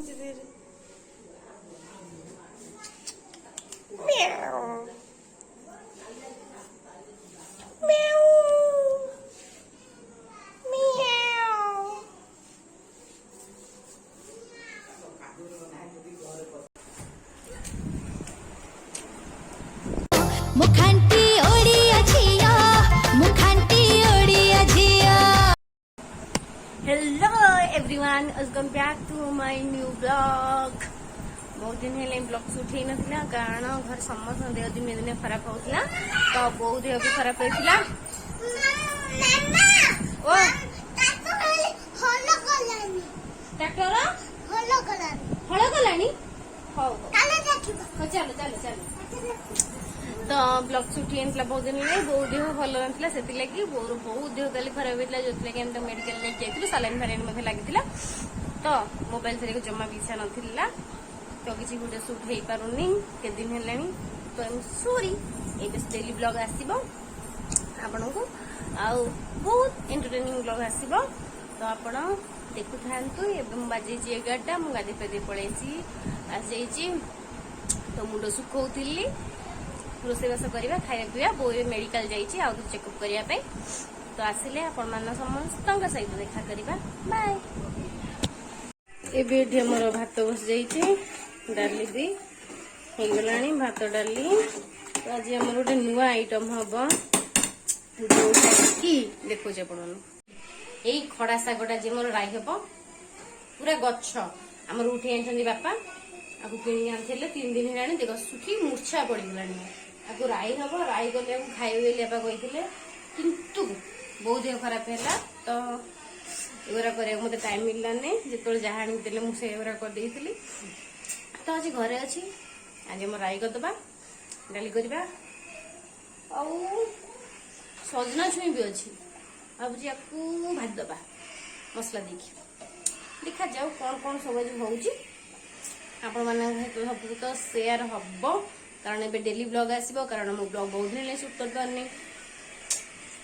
देखुची धीरे म्याऊ म्याऊ म्याऊ मुखांटी ओडिया झिया मुखांटी ओडिया झिया। Hello everyone welcome back to my new blog. बहुत दिन है ब्लॉग शूट हो ना कारण घर समस्त देह दिन दिन खराब होता तो बो देह भी खराब होता ट्रैक्टर हल गलानी चलो चलो चलो तो ब्लॉग शूट होता बहुत दिन है बो देह भल ना से बोर बहुत देह ताली खराब होता जो कि मेडिकल लेके जाइए सालाइन फालाइन लगी तो मोबाइल से जमा भी इच्छा नाला तो किसी वीडियो शूट हो पारुनी के दिन है तो आई एम सॉरी ये डेली ब्लॉग आसो आपण को आउ बहुत एंटरटेनिंग ब्लॉग आसो तो आपण देखु था बाजे 11टा मु गाधे पेदे पलि आसी तो मुंड सुखौली रोषेबास करवा खाया पीवा बो मेडिकल जाइए आउ चेकअप करने तो आसिले आपण मान समस्त सहित देखा करवा बाय। एबे मोर भात बस जाइए डाली भी हो गला भात डाली तो आज आम गोटे नुआ आइटम हम जोटा कि देखुचे आपण यही खड़ा शागटा जी मोर राई हम पूरा गछ आमर उठे आनी बापा आपको किणी आनी 3 दिन है देख सुखी मूर्छा पड़गला आपको राई हम राई गले खाइबे बापा कही किंतु बहुत देह खराब है तो एगुरा कर मत टाइम मिललानी जो जहाँ आनी मुझे करदे तो आज घरे अच्छी आज आम राई करदे डाली करवा सजना छुई भी अच्छी भाजी आपको भाजी दबा मसला देखी देखा जाऊ कौन कौन सब आज हो तो शेयर हम कारण ए डेली ब्लॉग आसो कारण मो ब्लॉग बहुत दिन शूट कर पारनी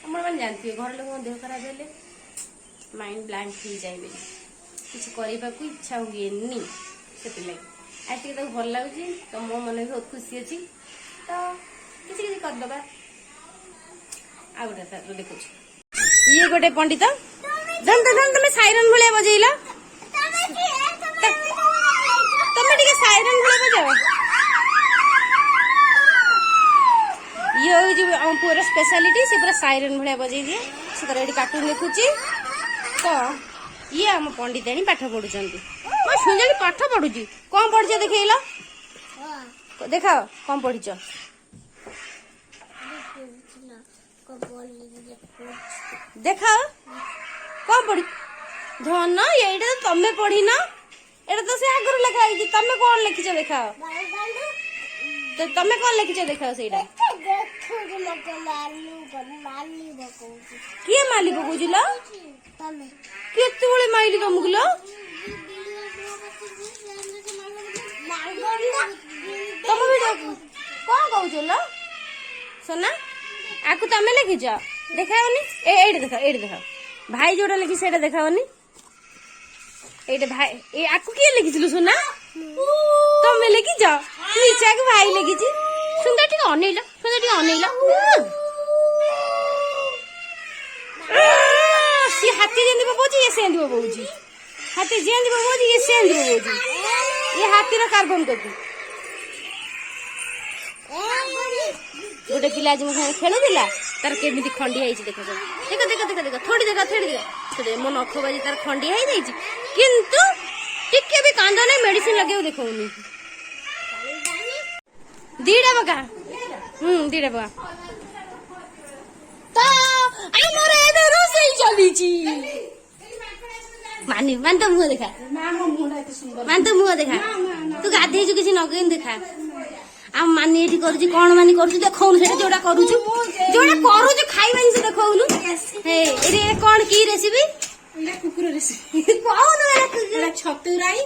मैंने जानते घर लोग देह खराब है माइंड ब्लैंक हो जाए किसी करने को इच्छा हुए से आज टे भल लगुच तो मो मन भी बहुत खुशी अच्छी तो किसी किसी करदे आ गोटे देखु ये गोटे पंडित तुम साइरन भाया बजेल तुम टे साइरन भाया बजाओ ये हूँ पुअर स्पेशलिटी से पूरा साइरन भाया बजे दिए से ये कार्टून देखुची तो ये आम पंडिताणी पाठ पढ़ुं मैं सुन पाठ पढ़ुची कौन पढ़ देखल देखाओ कौन पढ़ देखाओ कौन पढ़ धन ये तमें पढ़ी ना एटा तो से आगर लिखाई तमें कौन लिखिच देखाओ तो तमें कौन लिखिच देखाओ से किए माली पकाउछ लो केतुळे माइली तुमको लो तुम भी कौन कहूच लो सोना आकु तमें लिखिच देखाओनी एटे देखा भाई जोटा लिखी से देखाओनी एटे भाई ए आकु किए लिखिलु सोना तमें लिखिच नीचा के भाई लिखिची सुंदर टी अनेला सुंदर टी अनेला सी हाथी जेंदी बबोची ये सेंदी बबोची हाथी जेंदी बबोची ये सेंदी बबोची ये हाथी रा कार्बन करती गोटे पिला आज मुझे खेलुला तार केमिति खंडी आइछि देखो देखो देखो देखो देखो थोड़ी देखो मो नख बाजी तार खंडी आइ जाइछि किंतु टिके भी कांदो नै मेडिसिन लगेउ देखौनी दीड़ा बका दीड़ा बका तो आमर एबे रोसई चलीछि मान तो मुह देखा मान तो मुह देखा तू गाधे छु किसी नगेन देखा आम मानी एठी करूची कोन मानी करूची देखौनु सेटा जोडा करूची खाइबानी से देखौनु हे एरे कोन की रेसिपी एला कुकुर रेसिपी कोन एला छतुराई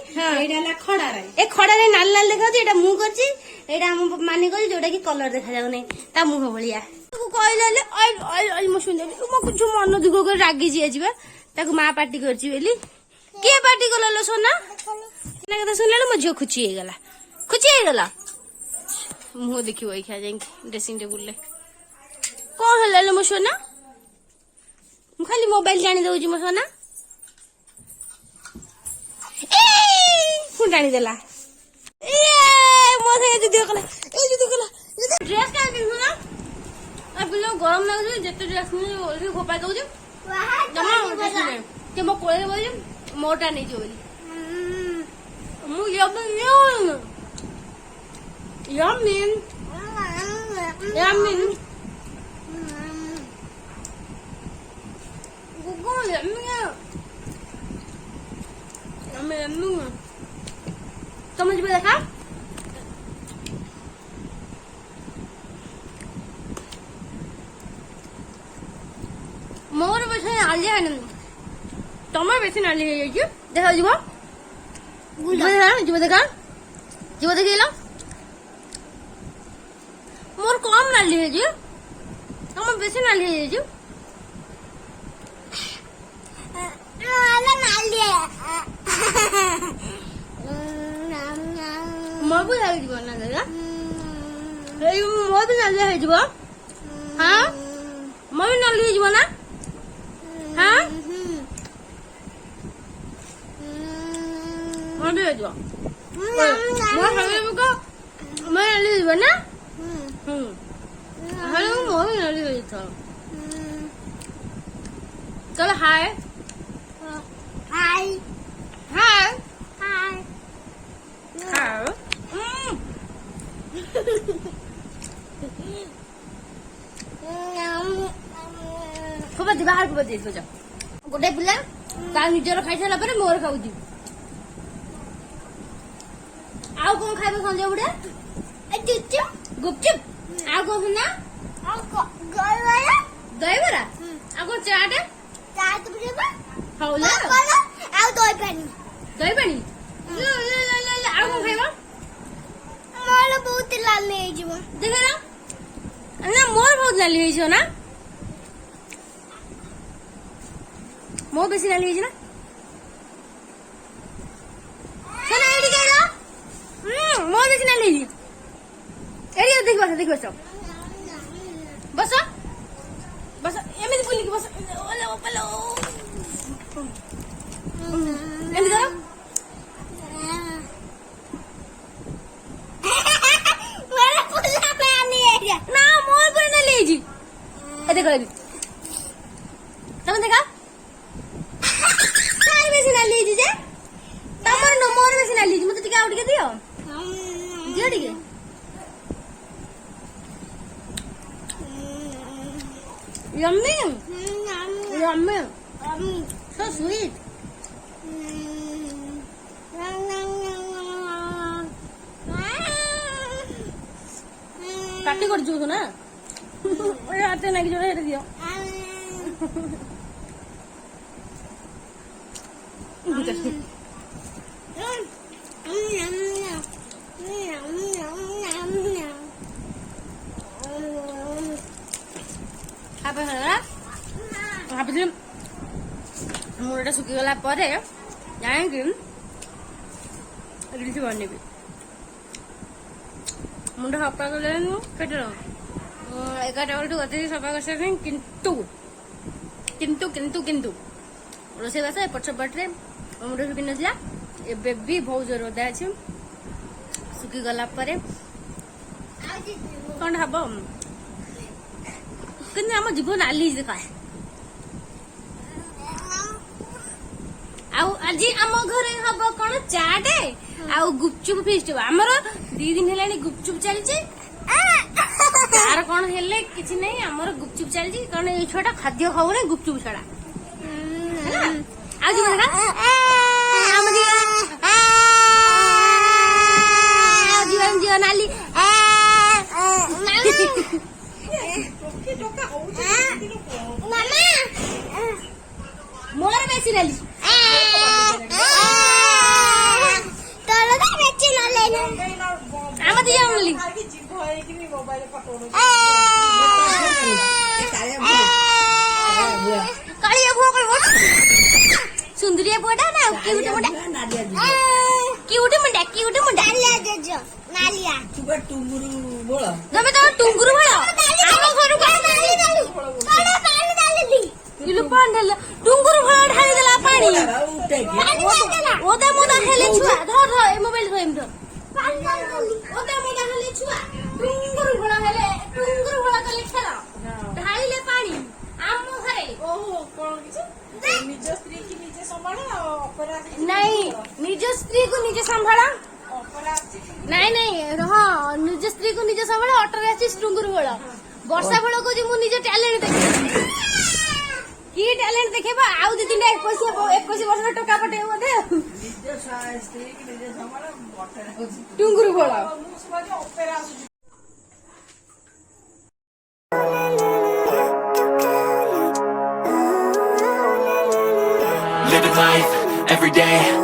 एडा ला खडा राई ए खडा रे नाल नाल देखाउची एटा मु करची एटा हम मानी करची जोडा की कलर देखा जाउ नै ता मुह भलिया तू कहले आई आई मो सुनले मो कुछ मन दुख कर रागी जी आजिबा ताको मा पार्टी करची बेली के पार्टी करलो सोना ना कथा सुनला मो झियो खुची हो गला मुह देखियो एई खा जाई ड्रेसिंग टेबल ले कौन हल्ला मो सोना मु खाली मोबाइल जानी दउजी मो सोना ए फुन जानी देला ए मो से दीदी कला ड्रेस का पिन्हू ना अब लो गरम लागु जते ड्रेस नि ओली गोपा दउ जे जमा ड्रेस ने के मो कोले बोली मोटा नहीं जो बोली मु yummy गुगु yummy समझ में देखा मोर बसे आलिया है तमर बेसी नाली है ये देखा जीवा जीवा देखा मोर कम नाली है जी तमर बेसी नाली है जी मोर भी नाली जीवा ना दादा मोर भी नाली है जीवा हाँ मोर भी नाली है जीवा ना हाँ मोर भी है जीवा मोर हमें को मैं नाली जीवा ना हेलो मोर भी नाली है था चलो हाय हाय हाय हाय हाय फुबा बाहर फुबा दे जा गोटे पिला ता निजर खाई सारा पर मोर खाउजी आउ कोन खाइबो संजय बुडे गुपचुप गुपचुप आउ कोन ना दही बरा आउ कोन चाट हौला दही पानी आउ कोन खाइबो मोर बहुत लाल ले जीवो देखला ना मोर बहुत लाल ले जो ना मो बेसी नाली है ना सोना एडी केरो मो बेसी नाली है एडी देख बस बस बस एमिति बोली बस ओले ओपलो एमिति करो मेरा पुल्ला पानी है ना मोर पर नाली है जी ए देखो तुम देखा नाली जे तमर न मोर बेसी नाली मते टिके आउ टिके दियो दियो टिके yummy yummy so sweet party कर जो ना ओए आते ना कि जो हेरे दियो मुंडा सुखीगला जाएंगे रील्स बनेबी मुंडा सफा कले केटे 11टा बेलू गति सफा कर सारे किंतु किंतु किंतु किंतु रोसे बास एपट सेपटे मुंड सुखी नथिला एबे भी बहुत जोर ओदा अछि सुखी गला परे कोन हबो किन हम जीवन आली देखा आउ आज आम घर हम कौन चाटे आउ गुपचुप फिस्ट आमर 2 दिन हेलानी गुपचुप चलची तार कौन हेले किछि नहीं आमर गुपचुप चलची कारण ए छोटा खाद्य खाऊ नहीं गुपचुप छड़ा आज देखा हम जीवन जीवन नाली मोर बेसी नाली सुंदरिया बोटा ना क्यूट बोटा क्यूट କି ଗୋଟେ ମୁଣ୍ଡା ନାଲିଆ ତୁବା ଟୁଙ୍ଗୁରୁ ବୋଳ ତମେ ତମ ଟୁଙ୍ଗୁରୁ ଭଳ ଆମ ଘରକୁ ଇଲୁ ପାଣି ଢାଳିଲା ଟୁଙ୍ଗୁରୁ ଭଳ ଢାଳି ଦେଲା ପାଣି ଓଦା ମୋଦା ହେଲେ ଛୁଆ ଧର ଧର ଏ ମୋବାଇଲ ଧର ଏମିତି ଧର ଓଦା ମୋଦା ହେଲେ ଛୁଆ ଟୁଙ୍ଗୁରୁ ଭଳ ହେଲେ ଟୁଙ୍ଗୁରୁ ଭଳ କଲେ ଖେଳ ଢାଳିଲେ ପାଣି ଆମ ଘରେ ଓହୋ କଣ କିଛି ନିଜ ସ୍ତ୍ରୀ କି ନିଜେ ସମ୍ଭାଳ ଅପରା ନାଇଁ ନିଜ ସ୍ତ୍ରୀ କୁ ନିଜେ ସମ୍ଭାଳ ଅପରା ନାଇଁ ନାଇଁ ହଁ ନିଜ ସ୍ତ୍ରୀ କୁ ନିଜେ ସମ୍ଭାଳ ଅଟୋରେ ଆସିଛି ଟୁଙ୍ଗୁରୁ ଭଳ ବର୍ଷା ଭଳ କହୁଛି ମୁଁ ନିଜ ଟ୍ୟାଲେଣ୍ଟ ଦେଖେଇବି କି ଟ୍ୟାଲେଣ୍ଟ ଦେଖେଇବା ଆଉ ଦି ତିନିଟା 21 ବର୍ଷର ଟୋକା ପଟେଇବ ବୋଧେ ନିଜ ସ୍ତ୍ରୀ କି ନିଜେ ସମ୍ଭାଳ ଅପରା ହଉଛି ଟୁଙ୍ଗୁରୁ ଭଳ ମୁଁ ସମାଜ ଅପରା ଆସୁଛି Living life every day